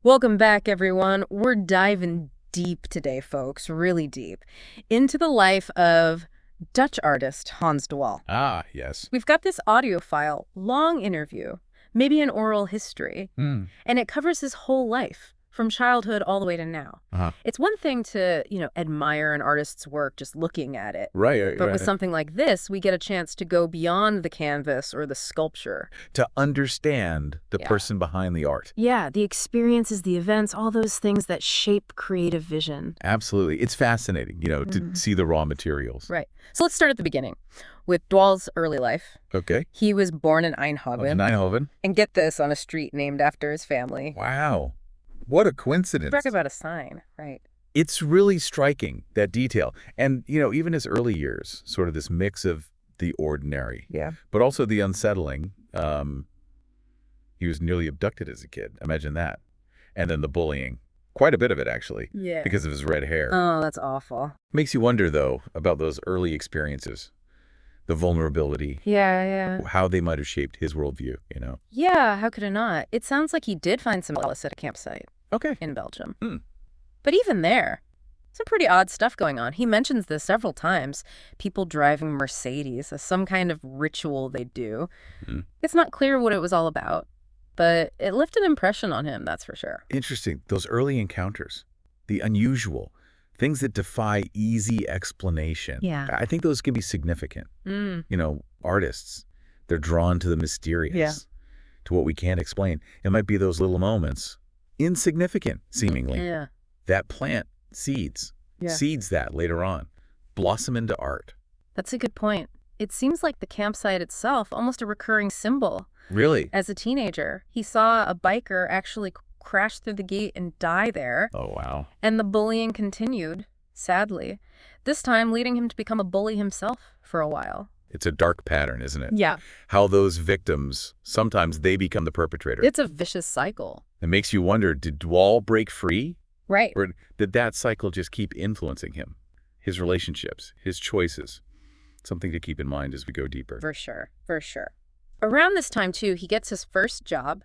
Welcome back, everyone. We're diving deep today, folks, really deep, into the life of Dutch artist HansDeWaal. Ah, yes. We've got this audio file, long interview, maybe an oral history, and it covers his whole life, from childhood all the way to now. It's one thing to, admire an artist's work just looking at it. Right. But with something like this, we get a chance to go beyond the canvas or the sculpture. To understand the person behind the art. Yeah, the experiences, the events, all those things that shape creative vision. Absolutely. It's fascinating, to see the raw materials. Right. So let's start at the beginning with Dwaal's early life. Okay. He was born in Eindhoven. Eindhoven. And get this, on a street named after his family. Wow. What a coincidence. Talk about a sign, right? It's really striking, that detail. And, even his early years, sort of this mix of the ordinary. Yeah. But also the unsettling. He was nearly abducted as a kid. Imagine that. And then the bullying. Quite a bit of it, actually. Yeah. Because of his red hair. Oh, that's awful. Makes you wonder, though, about those early experiences. The vulnerability. Yeah. How they might have shaped his worldview, Yeah, how could it not? It sounds like he did find some solace at a campsite. Okay. In Belgium. But even there, some pretty odd stuff going on. He mentions this several times. People driving Mercedes as some kind of ritual they do. It's not clear what it was all about, but it left an impression on him, that's for sure. Interesting. Those early encounters, the unusual, things that defy easy explanation. Yeah. I think those can be significant. Artists, they're drawn to the mysterious, to what we can't explain. It might be those little moments, insignificant, seemingly, that plant seeds that later on, blossom into art. That's a good point. It seems like the campsite itself, almost a recurring symbol. Really? As a teenager, he saw a biker actually crash through the gate and die there. Oh, wow. And the bullying continued, sadly, this time leading him to become a bully himself for a while. It's a dark pattern, isn't it? Yeah. How those victims, sometimes they become the perpetrator. It's a vicious cycle. It makes you wonder, did Dwaalhaas break free? Right. Or did that cycle just keep influencing him? His relationships, his choices. Something to keep in mind as we go deeper. For sure. Around this time, too, he gets his first job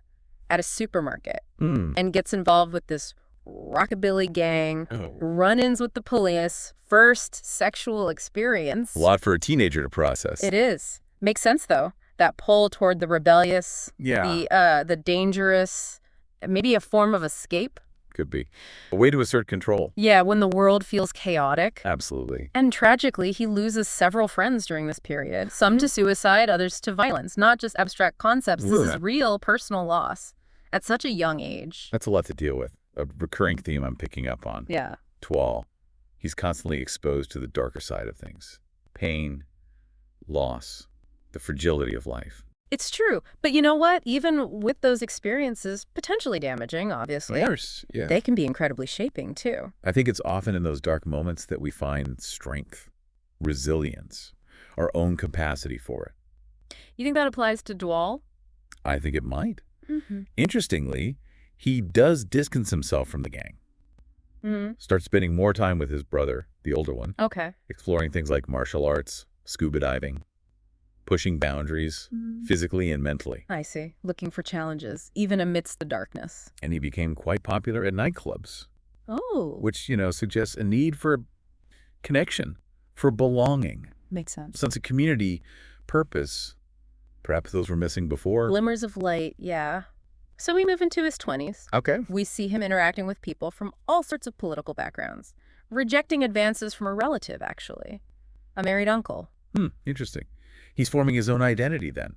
at a supermarket and gets involved with this rockabilly gang, run-ins with the police, first sexual experience. A lot for a teenager to process. It is. Makes sense, though. That pull toward the rebellious, the dangerous, maybe a form of escape. Could be. A way to assert control. Yeah, when the world feels chaotic. Absolutely. And tragically, he loses several friends during this period. Some to suicide, others to violence. Not just abstract concepts. This is real personal loss at such a young age. That's a lot to deal with. A recurring theme I'm picking up on. Yeah. Dwaalhaas. He's constantly exposed to the darker side of things. Pain, loss, the fragility of life. It's true. But you know what? Even with those experiences, potentially damaging, obviously, they can be incredibly shaping, too. I think it's often in those dark moments that we find strength, resilience, our own capacity for it. You think that applies to Dwaalhaas? I think it might. Interestingly, he does distance himself from the gang. Starts spending more time with his brother, the older one. Okay. Exploring things like martial arts, scuba diving, pushing boundaries physically and mentally. I see. Looking for challenges, even amidst the darkness. And he became quite popular at nightclubs. Oh. Which, suggests a need for connection, for belonging. Makes sense. Sense of community, purpose. Perhaps those were missing before. Glimmers of light, yeah. So we move into his 20s. Okay. We see him interacting with people from all sorts of political backgrounds, rejecting advances from a relative, actually. A married uncle. Interesting. He's forming his own identity then,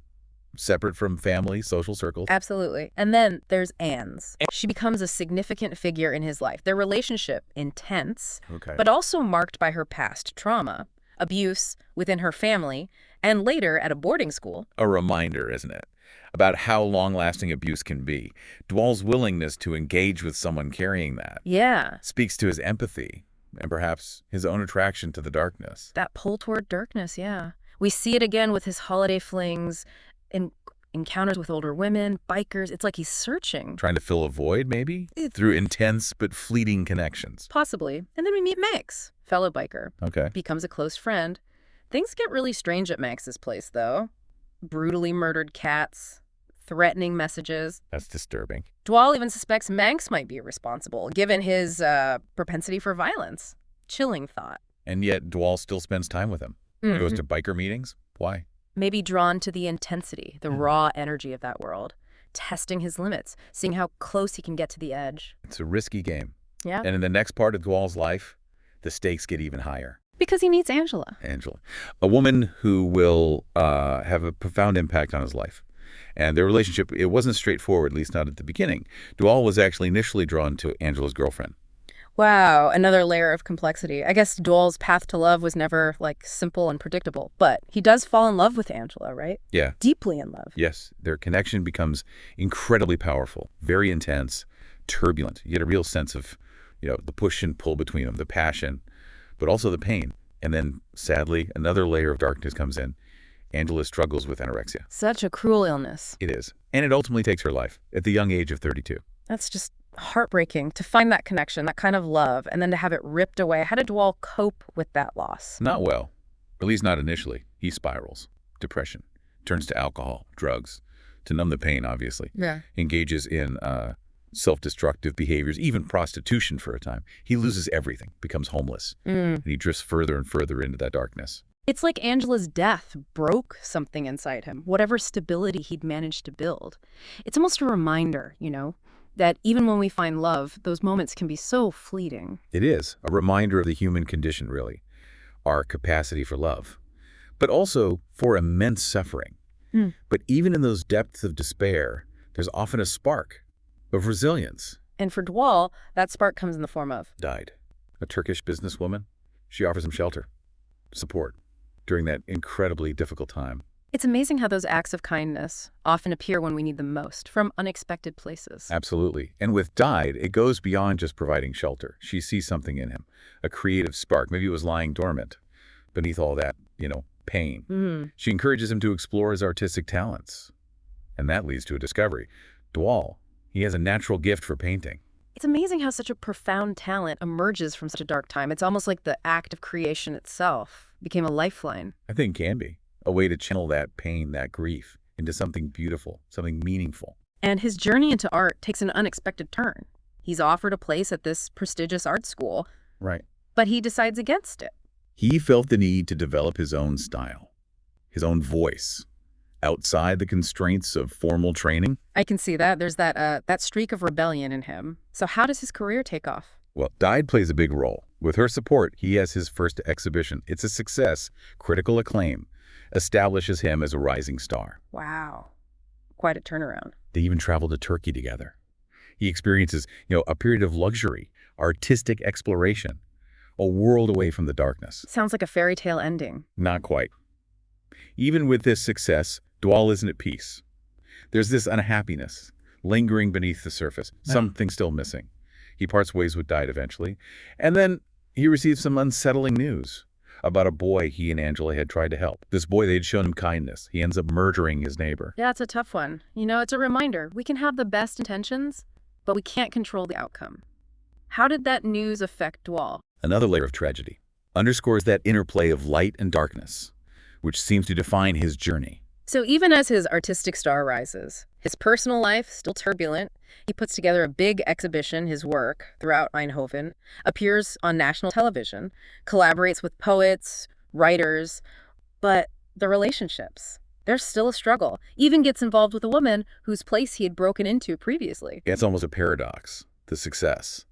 separate from family, social circles. Absolutely. And then there's Anne's. She becomes a significant figure in his life. Their relationship, intense, but also marked by her past trauma, abuse within her family, and later at a boarding school. A reminder, isn't it, about how long-lasting abuse can be. Dwaalhaas's willingness to engage with someone carrying that speaks to his empathy and perhaps his own attraction to the darkness. That pull toward darkness, yeah. We see it again with his holiday flings, encounters with older women, bikers. It's like he's searching. Trying to fill a void, maybe? Through intense but fleeting connections. Possibly. And then we meet Max, fellow biker. Okay. Becomes a close friend. Things get really strange at Max's place, though. Brutally murdered cats, threatening messages. That's disturbing. Dwaalhaas even suspects Manx might be responsible, given his propensity for violence. Chilling thought. And yet Dwaalhaas still spends time with him. He goes to biker meetings. Why? Maybe drawn to the intensity, the raw energy of that world. Testing his limits, seeing how close he can get to the edge. It's a risky game. Yeah. And in the next part of Dwaalhaas' life, the stakes get even higher. Because he meets Angela. A woman who will have a profound impact on his life. And their relationship, it wasn't straightforward, at least not at the beginning. Dwaalhaas was actually initially drawn to Angela's girlfriend. Wow, another layer of complexity. I guess Dwaalhaas' path to love was never, simple and predictable. But he does fall in love with Angela, right? Yeah. Deeply in love. Yes. Their connection becomes incredibly powerful, very intense, turbulent. You get a real sense of, the push and pull between them, the passion, but also the pain. And then, sadly, another layer of darkness comes in. Angela struggles with anorexia. Such a cruel illness. It is. And it ultimately takes her life at the young age of 32. That's just heartbreaking to find that connection, that kind of love, and then to have it ripped away. How did Dwaalhaas cope with that loss? Not well. At least not initially. He spirals. Depression. Turns to alcohol, drugs, to numb the pain, obviously. Yeah. Engages in self-destructive behaviors, even prostitution for a time. He loses everything, becomes homeless, and he drifts further and further into that darkness. It's like Angela's death broke something inside him, whatever stability he'd managed to build. It's almost a reminder, that even when we find love, those moments can be so fleeting. It is a reminder of the human condition, really, our capacity for love, but also for immense suffering. But even in those depths of despair, there's often a spark of resilience. And for Dwaalhaas, that spark comes in the form of? Died. A Turkish businesswoman. She offers him shelter, support, during that incredibly difficult time. It's amazing how those acts of kindness often appear when we need them most, from unexpected places. Absolutely. And with Died, it goes beyond just providing shelter. She sees something in him, a creative spark. Maybe it was lying dormant beneath all that, pain. She encourages him to explore his artistic talents. And that leads to a discovery. Dwaalhaas, he has a natural gift for painting. It's amazing how such a profound talent emerges from such a dark time. It's almost like the act of creation itself became a lifeline. I think it can be. A way to channel that pain, that grief, into something beautiful, something meaningful. And his journey into art takes an unexpected turn. He's offered a place at this prestigious art school. Right. But he decides against it. He felt the need to develop his own style, his own voice, outside the constraints of formal training. I can see that. There's that streak of rebellion in him. So how does his career take off? Well, Died plays a big role. With her support, he has his first exhibition. It's a success, critical acclaim, establishes him as a rising star. Wow. Quite a turnaround. They even travel to Turkey together. He experiences, a period of luxury, artistic exploration, a world away from the darkness. Sounds like a fairy tale ending. Not quite. Even with this success, Dwaalhaas isn't at peace. There's this unhappiness lingering beneath the surface, something still missing. He parts ways with Died eventually, and then he receives some unsettling news about a boy he and Angela had tried to help. This boy, they'd shown him kindness. He ends up murdering his neighbor. Yeah, it's a tough one. It's a reminder. We can have the best intentions, but we can't control the outcome. How did that news affect Dwaalhaas? Another layer of tragedy underscores that interplay of light and darkness, which seems to define his journey. So even as his artistic star rises, his personal life still turbulent, he puts together a big exhibition, his work, throughout Eindhoven, appears on national television, collaborates with poets, writers, but the relationships, there's still a struggle. Even gets involved with a woman whose place he had broken into previously. It's almost a paradox, the success.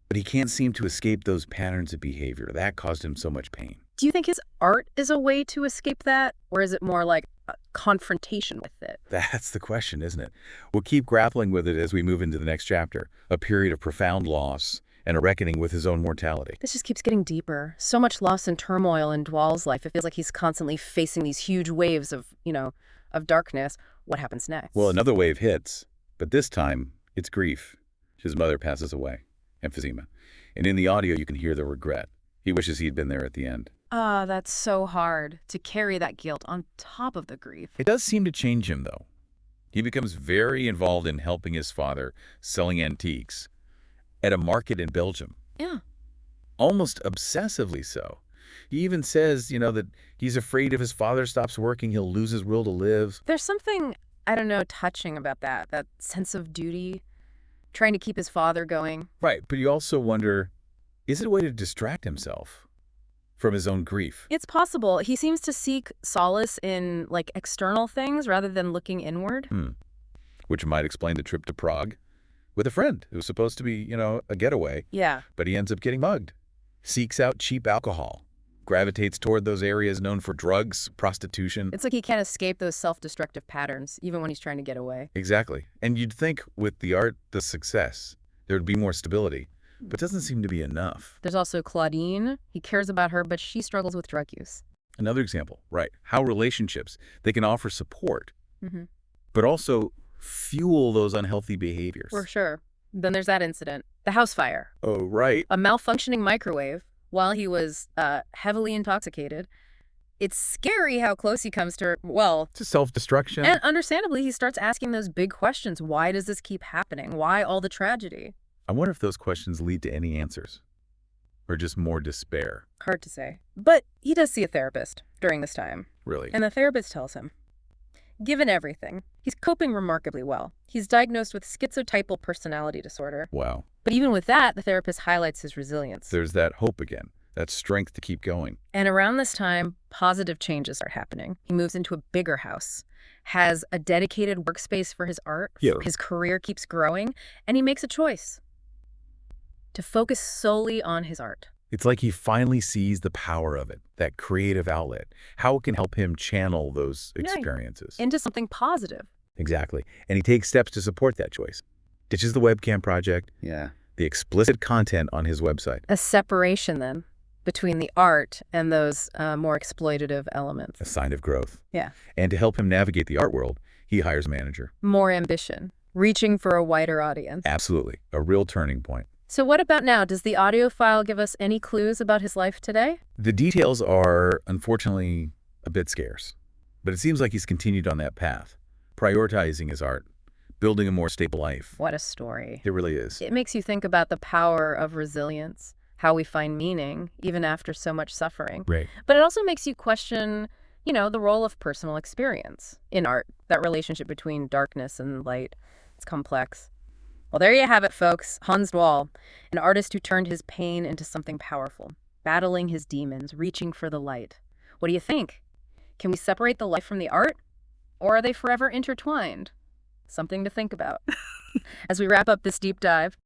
But he can't seem to escape those patterns of behavior. That caused him so much pain. Do you think his art is a way to escape that? Or is it more like a confrontation with it? That's the question, isn't it? We'll keep grappling with it as we move into the next chapter, a period of profound loss and a reckoning with his own mortality. This just keeps getting deeper. So much loss and turmoil in Dwaalhaas' life. It feels like he's constantly facing these huge waves of, of darkness. What happens next? Well, another wave hits, but this time it's grief. His mother passes away, emphysema. And in the audio, you can hear the regret. He wishes he'd been there at the end. That's so hard to carry that guilt on top of the grief. It does seem to change him, though. He becomes very involved in helping his father selling antiques at a market in Belgium. Yeah. Almost obsessively so. He even says, that he's afraid if his father stops working, he'll lose his will to live. There's something I don't know, touching about that sense of duty, trying to keep his father going. Right, but you also wonder, is it a way to distract himself from his own grief? It's possible. He seems to seek solace in, like, external things rather than looking inward. Which might explain the trip to Prague with a friend who was supposed to be, a getaway. Yeah. But he ends up getting mugged. Seeks out cheap alcohol. Gravitates toward those areas known for drugs, prostitution. It's like he can't escape those self-destructive patterns, even when he's trying to get away. Exactly. And you'd think with the art, the success, there would be more stability. But it doesn't seem to be enough. There's also Claudine. He cares about her, but she struggles with drug use. Another example, right. How relationships, they can offer support, but also fuel those unhealthy behaviors. For sure. Then there's that incident, the house fire. Oh, right. A malfunctioning microwave while he was heavily intoxicated. It's scary how close he comes to, to self-destruction. And understandably, he starts asking those big questions. Why does this keep happening? Why all the tragedy? I wonder if those questions lead to any answers or just more despair. Hard to say. But he does see a therapist during this time. Really? And the therapist tells him, given everything, he's coping remarkably well. He's diagnosed with schizotypal personality disorder. Wow. But even with that, the therapist highlights his resilience. There's that hope again, that strength to keep going. And around this time, positive changes are happening. He moves into a bigger house, has a dedicated workspace for his art. Yeah. His career keeps growing, and he makes a choice to focus solely on his art. It's like he finally sees the power of it, that creative outlet, how it can help him channel those experiences. Into something positive. Exactly. And he takes steps to support that choice. Ditches the webcam project. Yeah. The explicit content on his website. A separation, then, between the art and those more exploitative elements. A sign of growth. Yeah. And to help him navigate the art world, he hires a manager. More ambition. Reaching for a wider audience. Absolutely. A real turning point. So what about now? Does the audio file give us any clues about his life today? The details are, unfortunately, a bit scarce. But it seems like he's continued on that path, prioritizing his art, building a more stable life. What a story. It really is. It makes you think about the power of resilience, how we find meaning, even after so much suffering. Right. But it also makes you question, the role of personal experience in art, that relationship between darkness and light. It's complex. Well, there you have it, folks. HansDeWaal, an artist who turned his pain into something powerful, battling his demons, reaching for the light. What do you think? Can we separate the life from the art? Or are they forever intertwined? Something to think about. As we wrap up this deep dive,